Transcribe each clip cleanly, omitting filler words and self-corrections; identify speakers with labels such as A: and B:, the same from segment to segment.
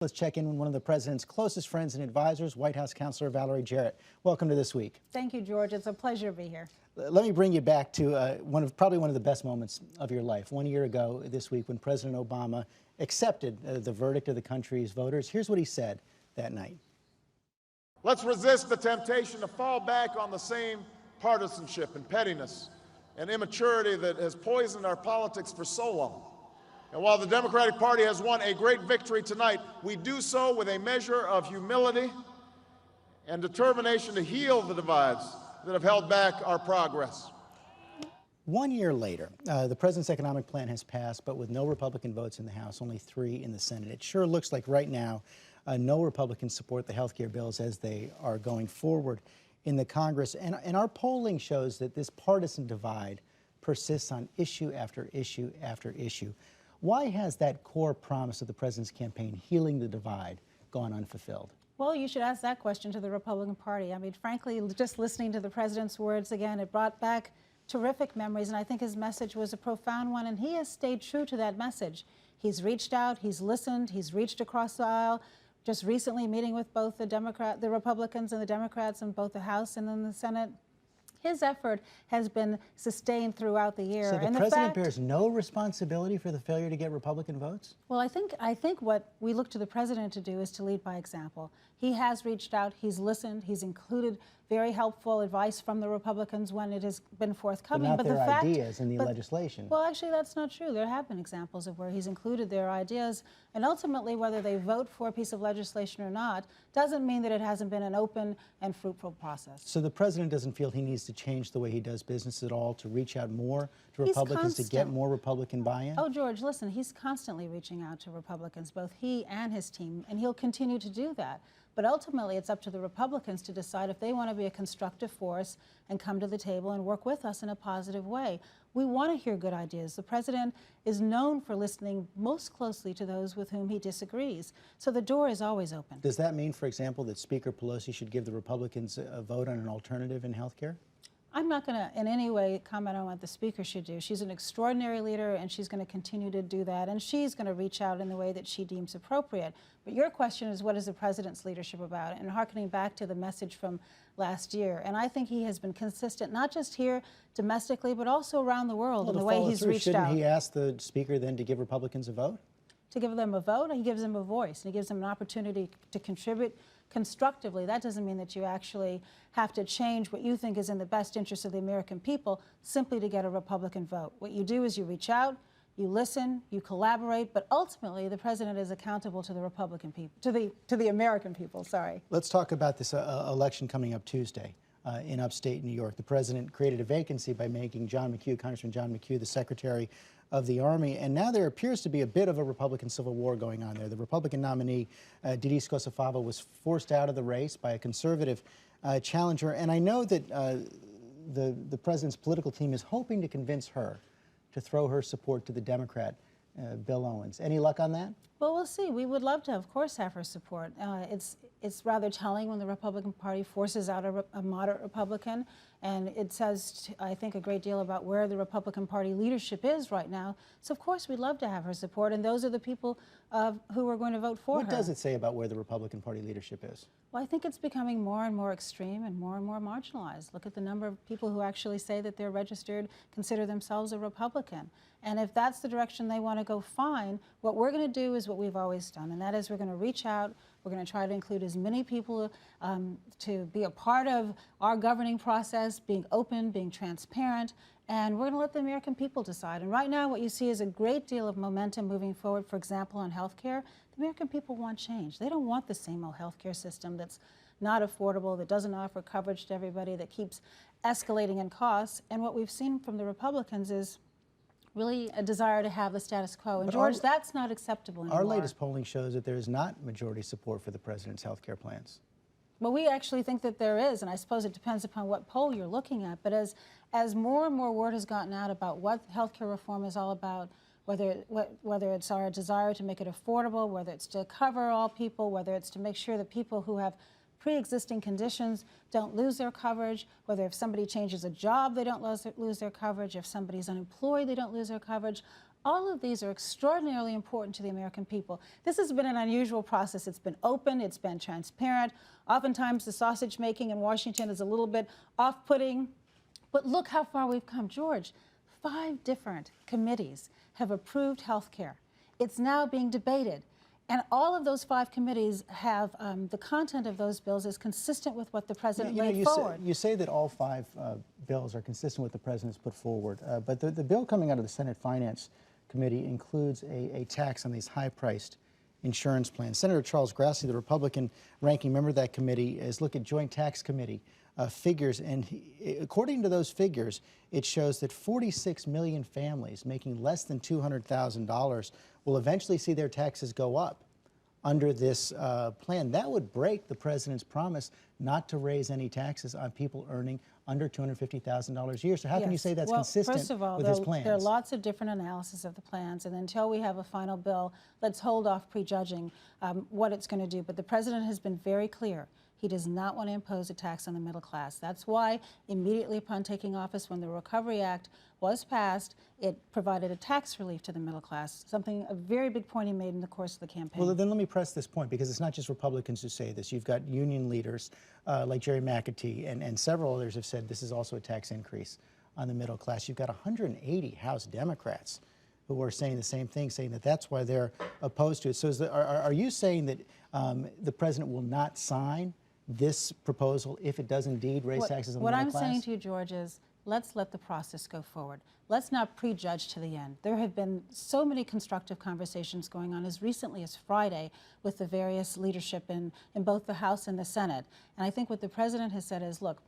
A: Let's check in with one of the president's closest friends and advisors, White House Counselor Valerie Jarrett. Welcome to This Week.
B: Thank you, George. It's a pleasure to be here.
A: Let me bring you back to probably one of the best moments of your life. 1 year ago this week when President Obama accepted the verdict of the country's voters. Here's what he said that night.
C: Let's resist the temptation to fall back on the same partisanship and pettiness and immaturity that has poisoned our politics for so long. And while the Democratic Party has won a great victory tonight, we do so with a measure of humility and determination to heal the divides that have held back our progress.
A: 1 year later, the president's economic plan has passed, but with no Republican votes in the House, only 3 in the Senate. It sure looks like right now no Republicans support the health care bills as they are going forward in the Congress. And our polling shows that this partisan divide persists on issue after issue after issue. Why has that core promise of the president's campaign, healing the divide, gone unfulfilled?
B: Well, you should ask that question to the Republican Party. I mean, frankly, just listening to the president's words again, it brought back terrific memories, and I think his message was a profound one, and he has stayed true to that message. He's reached out, he's listened, he's reached across the aisle, just recently meeting with both the Republicans and the Democrats in both the House and in the Senate. His effort has been sustained throughout the year.
A: So the president bears no responsibility for the failure to get Republican votes?
B: Well, I think what we look to the president to do is to lead by example. He has reached out, he's listened, he's included very helpful advice from the Republicans when it has been forthcoming.
A: But not their ideas in the legislation.
B: Well, actually, that's not true. There have been examples of where he's included their ideas, and ultimately, whether they vote for a piece of legislation or not doesn't mean that it hasn't been an open and fruitful process.
A: So the president doesn't feel he needs to change the way he does business at all to reach out more to Republicans, to get more Republican buy-in?
B: Oh, George, listen, he's constantly reaching out to Republicans, both he and his team, and he'll continue to do that. But ultimately, it's up to the Republicans to decide if they want to be a constructive force and come to the table and work with us in a positive way. We want to hear good ideas. The president is known for listening most closely to those with whom he disagrees. So the door is always open.
A: Does that mean, for example, that Speaker Pelosi should give the Republicans a vote on an alternative in health care?
B: I'm not going to in any way comment on what the Speaker should do. She's an extraordinary leader, and she's going to continue to do that, and she's going to reach out in the way that she deems appropriate. But your question is, what is the president's leadership about? And hearkening back to the message from last year, and I think he has been consistent, not just here domestically, but also around the world in the way he's reached out.
A: Shouldn't he ask the Speaker then to give Republicans a vote?
B: To give them a vote, he gives them a voice, and he gives them an opportunity to contribute constructively. That doesn't mean that you actually have to change what you think is in the best interest of the American people simply to get a Republican vote. What you do is you reach out, you listen, you collaborate, but ultimately the president is accountable to the Republican people, to the American people, sorry.
A: Let's talk about this election coming up Tuesday in upstate New York. The president created a vacancy by making Congressman John McHugh, the Secretary of the Army, and now there appears to be a bit of a Republican civil war going on there. The Republican nominee, Dede Scosafava, was forced out of the race by a conservative challenger, and I know that the president's political team is hoping to convince her to throw her support to the Democrat, Bill Owens. Any luck on that?
B: Well, we'll see. We would love to, of course, have her support. It's rather telling when the Republican Party forces out a moderate Republican, and it says, I think, a great deal about where the Republican Party leadership is right now. So, of course, we'd love to have her support, and those are the people who are going to vote for her.
A: What does it say about where the Republican Party leadership is?
B: Well, I think it's becoming more and more extreme and more marginalized. Look at the number of people who actually say that they're registered, consider themselves a Republican. And if that's the direction they want to go, fine. What we're going to do is what we've always done, and that is we're going to reach out. We're going to try to include as many people to be a part of our governing process, being open, being transparent, and we're going to let the American people decide. And right now what you see is a great deal of momentum moving forward, for example, on health care. The American people want change. They don't want the same old health care system that's not affordable, that doesn't offer coverage to everybody, that keeps escalating in costs. And what we've seen from the Republicans is really a desire to have the status quo. And George, that's not acceptable anymore.
A: Our latest polling shows that there is not majority support for the president's health care plans.
B: Well, we actually think that there is, and I suppose it depends upon what poll you're looking at. But as more and more word has gotten out about what health care reform is all about, whether it's our desire to make it affordable, whether it's to cover all people, whether it's to make sure that people who have pre-existing conditions don't lose their coverage, whether if somebody changes a job, they don't lose their coverage, if somebody's unemployed, they don't lose their coverage. All of these are extraordinarily important to the American people. This has been an unusual process. It's been open, it's been transparent. Oftentimes the sausage making in Washington is a little bit off-putting, but look how far we've come. George, 5 different committees have approved health care. It's now being debated. And all of those 5 committees have, the content of those bills is consistent with what the president laid forward.
A: You say that all 5 bills are consistent with what the president's put forward, but the bill coming out of the Senate Finance Committee includes a tax on these high-priced insurance plans. Senator Charles Grassley, the Republican ranking member of that committee, has looked at Joint Tax Committee figures, and according to those figures, it shows that 46 million families making less than $200,000 will eventually see their taxes go up under this plan. That would break the president's promise not to raise any taxes on people earning under $250,000 a year. So how can you say that's consistent
B: first of all,
A: with his plans?
B: There are lots of different analyses of the plans, and until we have a final bill, let's hold off prejudging what it's going to do. But the president has been very clear. He does not want to impose a tax on the middle class. That's why immediately upon taking office, when the Recovery Act was passed, it provided a tax relief to the middle class, a very big point he made in the course of the campaign.
A: Well, then let me press this point, because it's not just Republicans who say this. You've got union leaders like Jerry McAtee, and several others have said this is also a tax increase on the middle class. You've got 180 House Democrats who are saying the same thing, saying that that's why they're opposed to it. So are you saying that the president will not sign this proposal if it does indeed raise taxes on the middle class?
B: What I'm saying to you, George, is let's let the process go forward. Let's not prejudge to the end. There have been so many constructive conversations going on as recently as Friday with the various leadership in both the House and the Senate. And I think what the president has said is, look,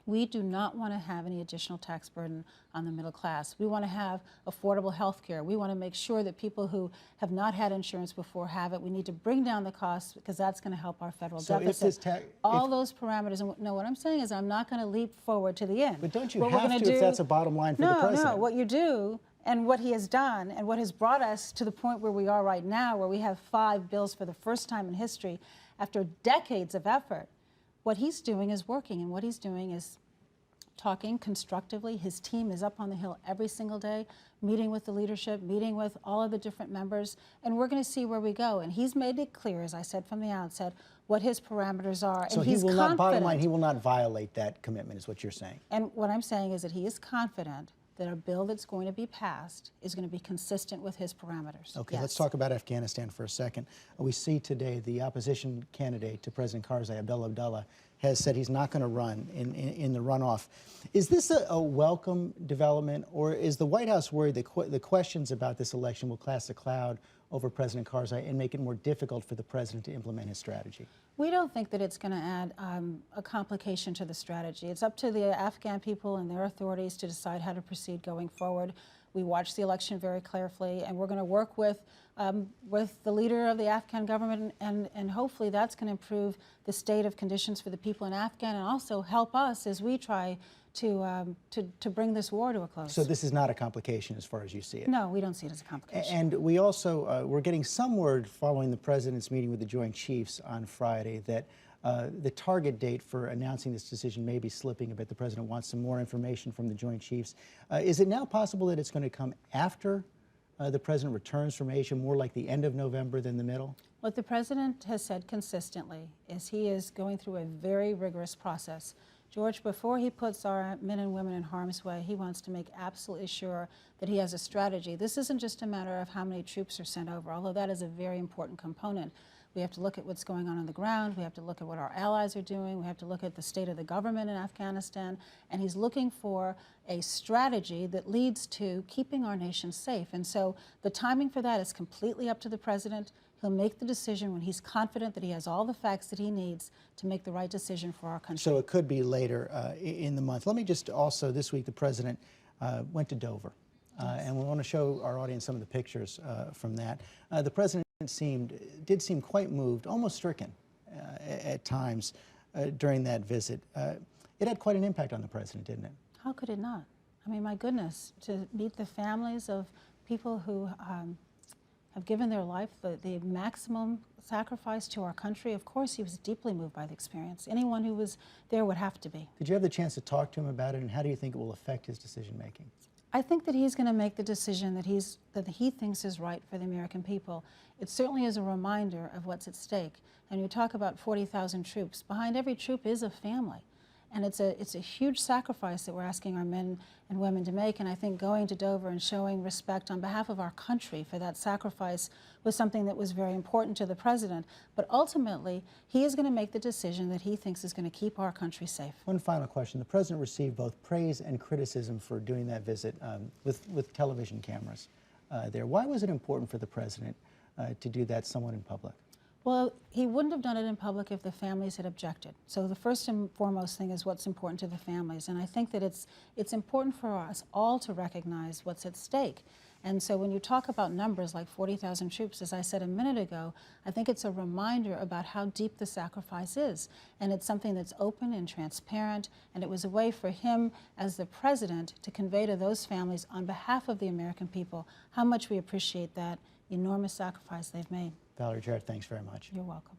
B: we do not want to have any additional tax burden on the middle class. We want to have affordable health care. We want to make sure that people who have not had insurance before have it. We need to bring down the costs because that's going to help our federal deficit. All those parameters. And no, what I'm saying is I'm not going to leap forward to the end.
A: But don't you have to if that's a bottom line for the president?
B: No, what you do and what he has done and what has brought us to the point where we are right now, where we have 5 bills for the first time in history after decades of effort, what he's doing is working, and what he's doing is talking constructively. His team is up on the Hill every single day, meeting with the leadership, meeting with all of the different members, and we're going to see where we go. And he's made it clear, as I said from the outset, what his parameters are.
A: So
B: and
A: he will not, bottom line, he will not violate that commitment, is what you're saying.
B: And what I'm saying is that he is confident that a bill that's going to be passed is going to be consistent with his parameters.
A: Okay,
B: yes.
A: Let's talk about Afghanistan for a second. We see today the opposition candidate to President Karzai, Abdullah, has said he's not going to run in the runoff. Is this a welcome development, or is the White House worried that the questions about this election will cast a cloud over President Karzai and make it more difficult for the president to implement his strategy?
B: We don't think that it's going to add a complication to the strategy. It's up to the Afghan people and their authorities to decide how to proceed going forward. We watched the election very carefully, and we're going to work with the leader of the Afghan government, and hopefully that's going to improve the state of conditions for the people in Afghan and also help us as we try to bring this war to a close.
A: So this is not a complication as far as you see it?
B: No, we don't see it as a complication.
A: And we also, we're getting some word following the president's meeting with the Joint Chiefs on Friday that the target date for announcing this decision may be slipping a bit. The president wants some more information from the Joint Chiefs. Is it now possible that it's going to come after the president returns from Asia, more like the end of November than the middle?
B: What the president has said consistently is he is going through a very rigorous process. George, before he puts our men and women in harm's way, he wants to make absolutely sure that he has a strategy. This isn't just a matter of how many troops are sent over, although that is a very important component. We have to look at what's going on the ground. We have to look at what our allies are doing. We have to look at the state of the government in Afghanistan. And he's looking for a strategy that leads to keeping our nation safe. And so the timing for that is completely up to the president. He'll make the decision when he's confident that he has all the facts that he needs to make the right decision for our country.
A: So it could be later in the month. Let me just also, this week the president went to Dover. And we want to show our audience some of the pictures from that. The president did seem quite moved, almost stricken at times during that visit. It had quite an impact on the president, didn't it?
B: How could it not? I mean, my goodness, to meet the families of people who have given their life the maximum sacrifice to our country. Of course, he was deeply moved by the experience. Anyone who was there would have to be.
A: Did you have the chance to talk to him about it, and how do you think it will affect his decision-making?
B: I think that he's going to make the decision that he thinks is right for the American people. It certainly is a reminder of what's at stake. And you talk about 40,000 troops. Behind every troop is a family. And it's a huge sacrifice that we're asking our men and women to make. And I think going to Dover and showing respect on behalf of our country for that sacrifice was something that was very important to the president. But ultimately, he is going to make the decision that he thinks is going to keep our country safe.
A: One final question. The president received both praise and criticism for doing that visit with television cameras there. Why was it important for the president to do that somewhat in public?
B: Well, he wouldn't have done it in public if the families had objected. So the first and foremost thing is what's important to the families. And I think that it's important for us all to recognize what's at stake. And so when you talk about numbers like 40,000 troops, as I said a minute ago, I think it's a reminder about how deep the sacrifice is. And it's something that's open and transparent. And it was a way for him as the president to convey to those families on behalf of the American people how much we appreciate that enormous sacrifice they've made.
A: Valerie Jarrett, thanks very much.
B: You're welcome.